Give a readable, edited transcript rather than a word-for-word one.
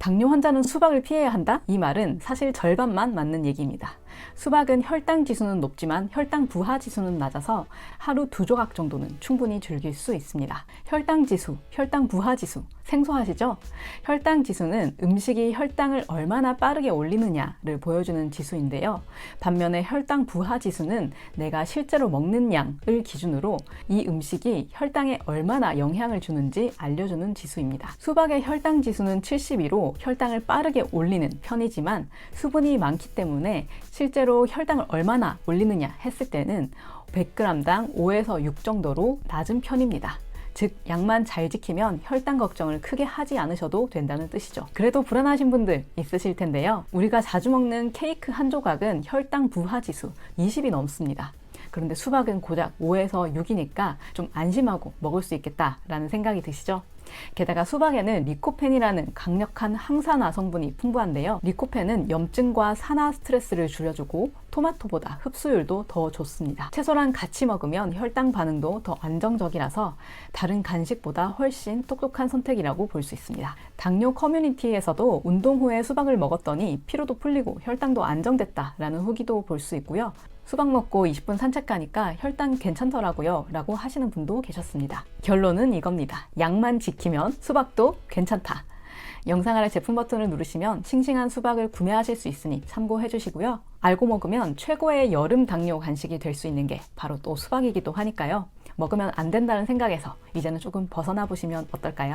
당뇨 환자는 수박을 피해야 한다? 이 말은 사실 절반만 맞는 얘기입니다. 수박은 혈당 지수는 높지만 혈당 부하 지수는 낮아서 하루 2조각 정도는 충분히 즐길 수 있습니다. 혈당 지수, 혈당 부하 지수, 생소하시죠? 혈당 지수는 음식이 혈당을 얼마나 빠르게 올리느냐를 보여주는 지수인데요. 반면에 혈당 부하 지수는 내가 실제로 먹는 양을 기준으로 이 음식이 혈당에 얼마나 영향을 주는지 알려주는 지수입니다. 수박의 혈당 지수는 72로 혈당을 빠르게 올리는 편이지만 수분이 많기 때문에 실제로 혈당을 얼마나 올리느냐 했을 때는 100g당 5에서 6 정도로 낮은 편입니다. 즉 양만 잘 지키면 혈당 걱정을 크게 하지 않으셔도 된다는 뜻이죠. 그래도 불안하신 분들 있으실 텐데요. 우리가 자주 먹는 케이크 한 조각은 혈당 부하 지수 20이 넘습니다. 그런데 수박은 고작 5에서 6이니까 좀 안심하고 먹을 수 있겠다라는 생각이 드시죠? 게다가 수박에는 리코펜이라는 강력한 항산화 성분이 풍부한데요. 리코펜은 염증과 산화 스트레스를 줄여주고 토마토보다 흡수율도 더 좋습니다. 채소랑 같이 먹으면 혈당 반응도 더 안정적이라서 다른 간식보다 훨씬 똑똑한 선택이라고 볼 수 있습니다. 당뇨 커뮤니티에서도 운동 후에 수박을 먹었더니 피로도 풀리고 혈당도 안정됐다라는 후기도 볼 수 있고요. 수박 먹고 20분 산책 가니까 혈당 괜찮더라고요 라고 하시는 분도 계셨습니다. 결론은 이겁니다. 양만 지키면 수박도 괜찮다. 영상 아래 제품 버튼을 누르시면 싱싱한 수박을 구매하실 수 있으니 참고해 주시고요. 알고 먹으면 최고의 여름 당뇨 간식이 될 수 있는 게 바로 또 수박이기도 하니까요. 먹으면 안 된다는 생각에서 이제는 조금 벗어나 보시면 어떨까요?